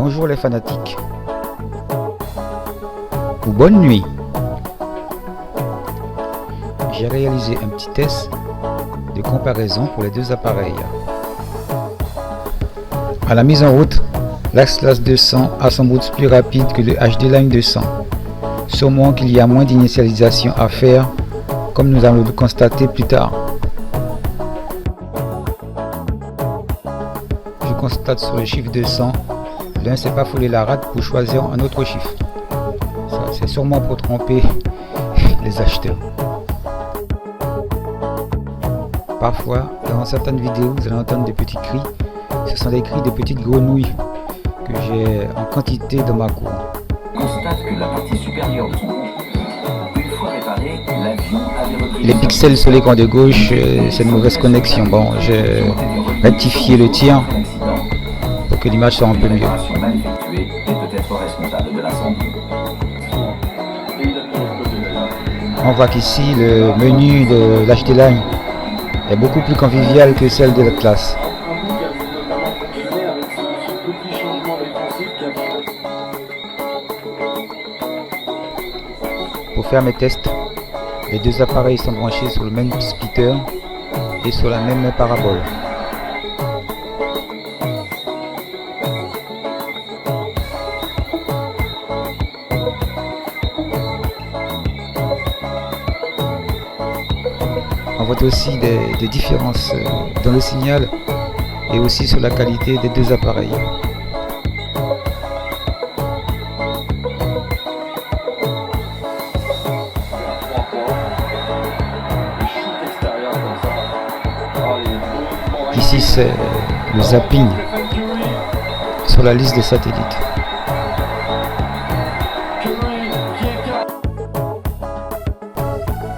Bonjour les fanatiques, ou bonne nuit. J'ai réalisé un petit test de comparaison pour les deux appareils. À la mise en route, l'Atlas 200 a sans doute plus rapide que le HD-Line 200. Sûrement qu'il y a moins d'initialisation à faire, comme nous allons le constater plus tard. Je constate sur le chiffre 200, l'un s'est pas foulé la rate pour choisir un autre chiffre. Ça, c'est sûrement pour tromper les acheteurs. Parfois, dans certaines vidéos, vous allez entendre des petits cris. Ce sont des cris de petites grenouilles que j'ai en quantité dans ma cour. Constate que la partie supérieure de son une fois réparé, l'avion avait repris Les pixels sur l'écran de gauche, c'est une mauvaise connexion. Bon, j'ai rectifié le tir pour que l'image soit un peu mieux. mal effectuée est peut-être responsable de l'incendie. On voit qu'ici, le menu de l'HD-Line est beaucoup plus convivial que celle de l'Atlas. Pour faire mes tests, les deux appareils sont branchés sur le même splitter et sur la même parabole. On voit aussi des différences dans le signal et aussi sur la qualité des deux appareils. Ici c'est le zapping sur la liste des satellites.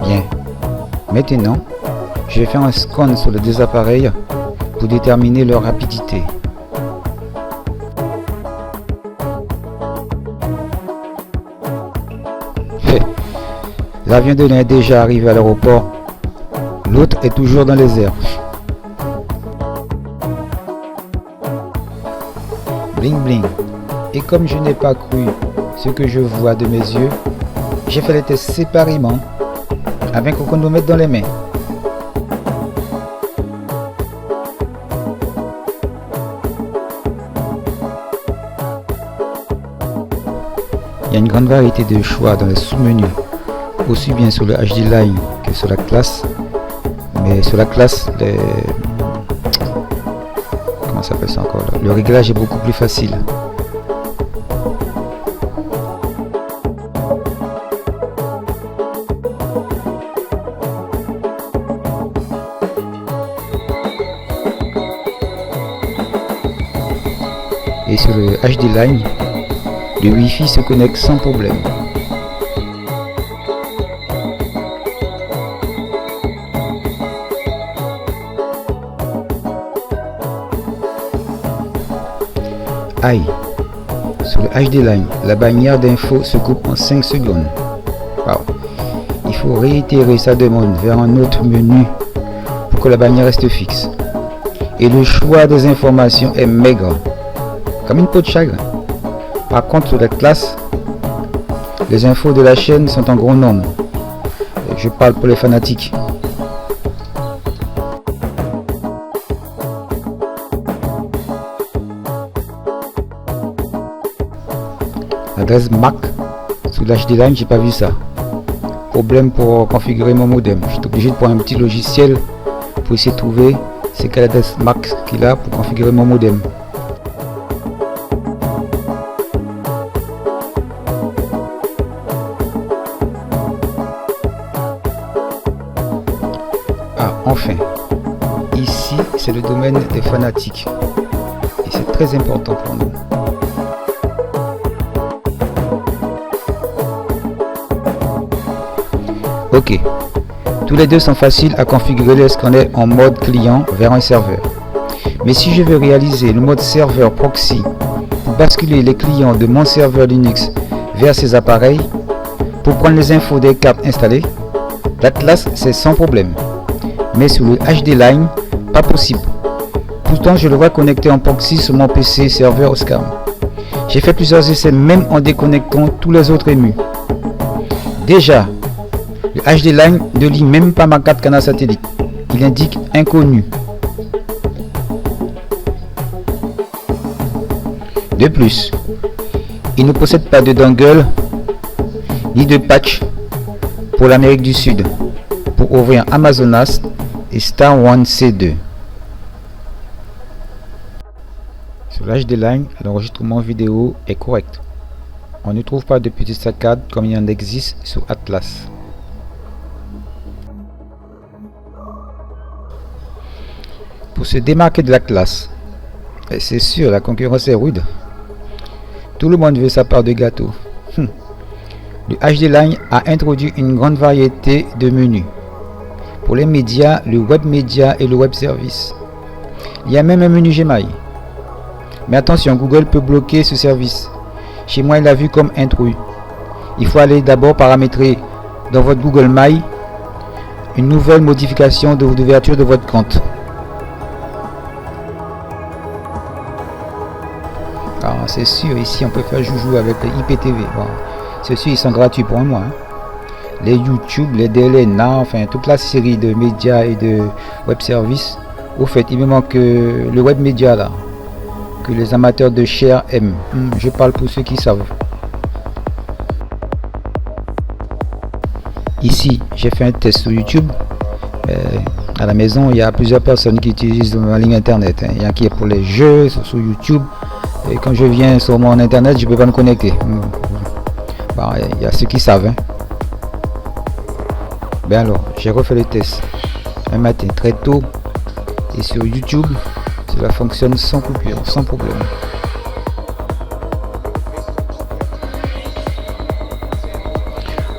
Bien, maintenant je vais faire un scan sur les deux appareils pour déterminer leur rapidité. L'avion de l'un est déjà arrivé à l'aéroport, l'autre est toujours dans les airs. Bling bling. Et comme je n'ai pas cru ce que je vois de mes yeux, j'ai fait les tests séparément avec un chronomètre dans les mains. Il y a une grande variété de choix dans les sous-menus, aussi bien sur le HD-Line que sur la classe. Mais sur la classe, comment ça s'appelle ça encore là? Le réglage est beaucoup plus facile. Et sur le HD-Line, le Wi-Fi se connecte sans problème. Aïe, sur le HD-Line, la bannière d'info se coupe en 5 secondes. Wow. Il faut réitérer sa demande vers un autre menu pour que la bannière reste fixe. Et le choix des informations est maigre, comme une peau de chagrin. Par contre, sur la classe, les infos de la chaîne sont en gros nombre. Je parle pour les fanatiques. L'adresse MAC sur l'HD-Line, j'ai pas vu ça. Problème pour configurer mon modem. Je suis obligé de prendre un petit logiciel pour essayer de trouver c'est quelle adresse MAC qu'il a pour configurer mon modem. Ah, enfin, ici c'est le domaine des fanatiques et c'est très important pour nous. Ok, tous les deux sont faciles à configurer lorsqu'on est en mode client vers un serveur. Mais si je veux réaliser le mode serveur proxy pour basculer les clients de mon serveur Linux vers ces appareils, pour prendre les infos des cartes installées, l'Atlas c'est sans problème. Mais sur le HD-Line, pas possible. Pourtant je le vois connecté en proxy sur mon PC serveur Oscar. J'ai fait plusieurs essais même en déconnectant tous les autres émus. Déjà, le HD Line ne lit même pas ma carte canal satellite. Il indique inconnu. De plus, il ne possède pas de dongle ni de patch pour l'Amérique du Sud pour ouvrir Amazonas et Star One C2. Sur l'HD Line, l'enregistrement vidéo est correct. On ne trouve pas de petites saccades comme il en existe sur Atlas. Pour se démarquer de la classe, c'est sûr, la concurrence est rude. Tout le monde veut sa part de gâteau. Le HD Line a introduit une grande variété de menus. Pour les médias, le web média et le web service. Il y a même un menu Gmail. Mais attention, Google peut bloquer ce service. Chez moi, il l'a vu comme intrus. Il faut aller d'abord paramétrer dans votre Google Mail une nouvelle modification d'ouverture de votre compte. Alors, c'est sûr, ici on peut faire joujou avec le IPTV. Bon, ceux-ci ils sont gratuits pour moi. Les YouTube, les DLNA, enfin toute la série de médias et de web services. Au fait, il me manque le web média là, que les amateurs de chair aiment. Je parle pour ceux qui savent. Ici, j'ai fait un test sur YouTube. À la maison, il y a plusieurs personnes qui utilisent ma ligne internet. Il y a qui est pour les jeux sur YouTube. Et quand je viens sur mon internet, je ne peux pas me connecter. Bon, il y a ceux qui savent. Ben alors, j'ai refait le test un matin très tôt. Et sur YouTube, cela fonctionne sans coupure, sans problème.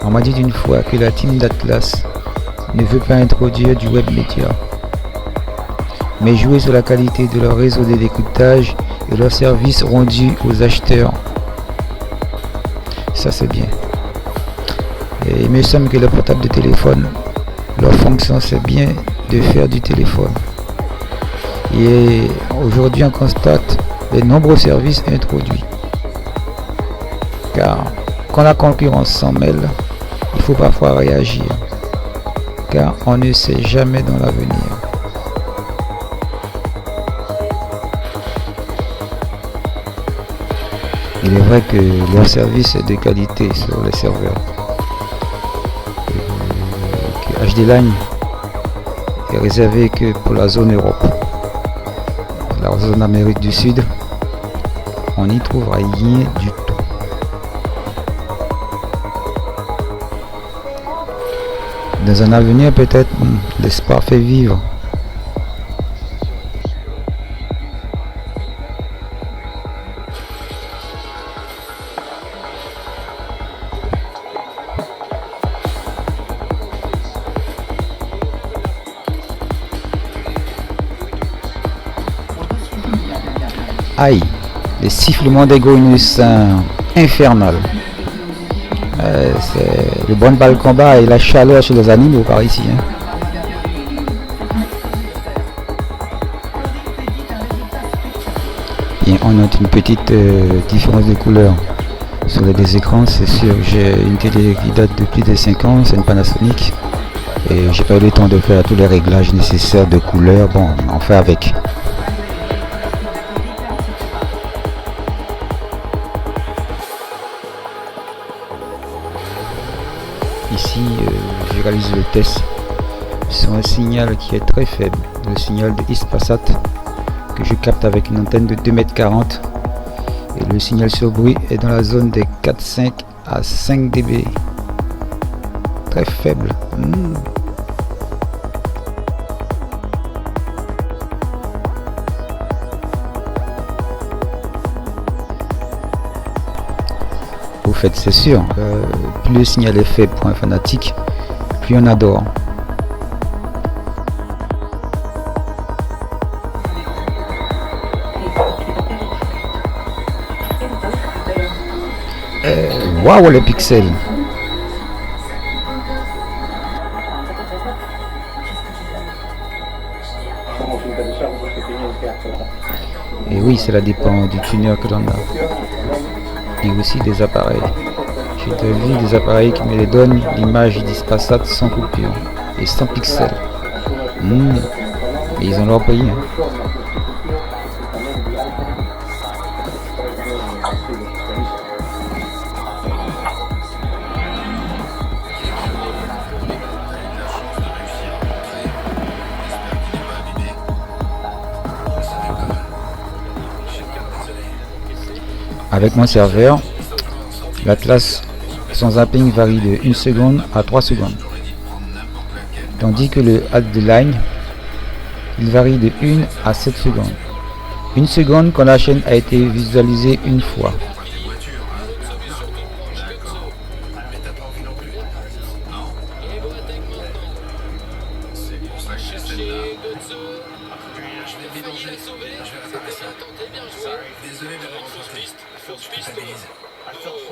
On m'a dit d'une fois que la team d'Atlas ne veut pas introduire du web média, mais jouer sur la qualité de leur réseau d'écoutage et leurs services rendus aux acheteurs. Ça c'est bien. Et il me semble que le portable de téléphone, leur fonction c'est bien de faire du téléphone. Et aujourd'hui on constate les nombreux services introduits. Car quand la concurrence s'en mêle, il faut parfois réagir. Car on ne sait jamais dans l'avenir. Il est vrai que leur service est de qualité sur les serveurs. HD Line est réservé que pour la zone Europe. La zone Amérique du Sud, on n'y trouve rien du tout. Dans un avenir peut-être, l'espoir fait vivre. Aïe, les sifflements des grenouilles sont infernal. C'est le bon bal combat et la chaleur chez les animaux par ici. Et on note une petite différence de couleur sur les deux écrans. C'est sûr, j'ai une télé qui date de plus de 5 ans, c'est une Panasonic. Et j'ai pas eu le temps de faire tous les réglages nécessaires de couleur. Bon, on fait avec. Ici, je réalise le test sur un signal qui est très faible, le signal de Hispasat que je capte avec une antenne de 2,40 m et le signal sur bruit est dans la zone des 4,5 à 5 dB. Très faible. Au fait, c'est sûr, plus le signal est faible pour un fanatique, plus on adore. Waouh, les pixels! Et oui, cela dépend du tuner que l'on a. et aussi des appareils. J'ai déjà vu des appareils qui me les donnent l'image d'Ispasat sans coupure et sans pixels. Et ils ont leur prix. Avec mon serveur, l'Atlas son zapping varie de 1 seconde à 3 secondes. Tandis que le H-D-Line, il varie de 1 à 7 secondes. 1 seconde quand la chaîne a été visualisée une fois.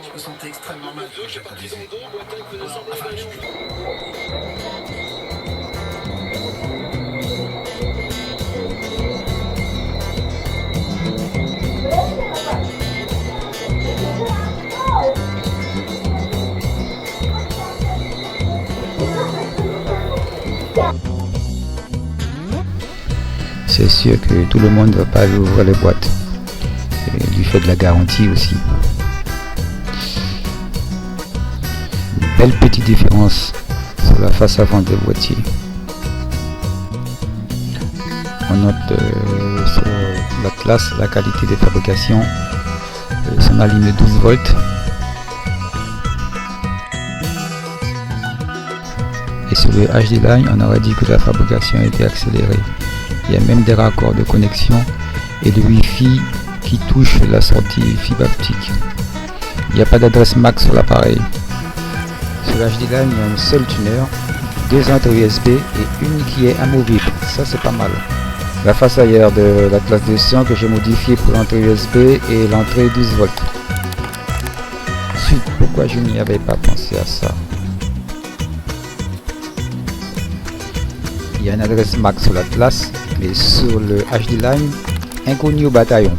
Je me sentais extrêmement mal quand j'ai pas baisé. C'est sûr que tout le monde ne va pas aller ouvrir les boîtes. Et du fait de la garantie aussi. Une belle petite différence sur la face avant des boîtiers. On note sur l'Atlas la qualité de fabrication. Son aligne 12 volts. Et sur le H-D-Line, on aurait dit que la fabrication était accélérée. Il y a même des raccords de connexion et de Wi-Fi qui touchent la sortie fibre optique. Il n'y a pas d'adresse MAC sur l'appareil. Sur le H-D-Line, il y a un seul tuner, 2 entrées USB et une qui est amovible. Ça, c'est pas mal. La face arrière de l'Atlas 200 que j'ai modifié pour l'entrée USB et l'entrée 12 volts. Ensuite, pourquoi je n'y avais pas pensé à ça? Il y a une adresse MAC sur l'Atlas, mais sur le H-D-Line, inconnu au bataillon.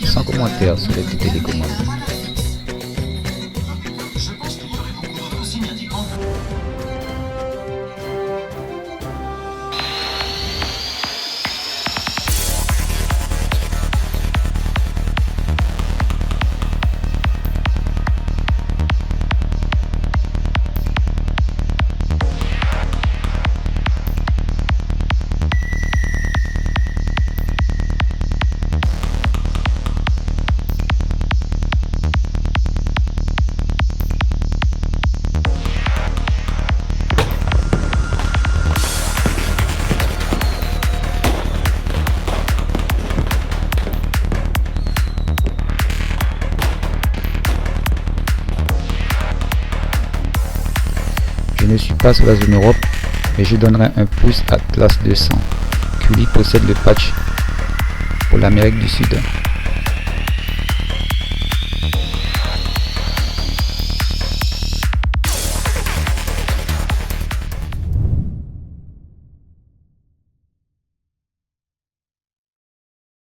Sans commentaire sur les télécommandes. Je ne suis pas sur la zone Europe, mais je donnerai un plus à Atlas 200, qui lui possède le patch pour l'Amérique du Sud.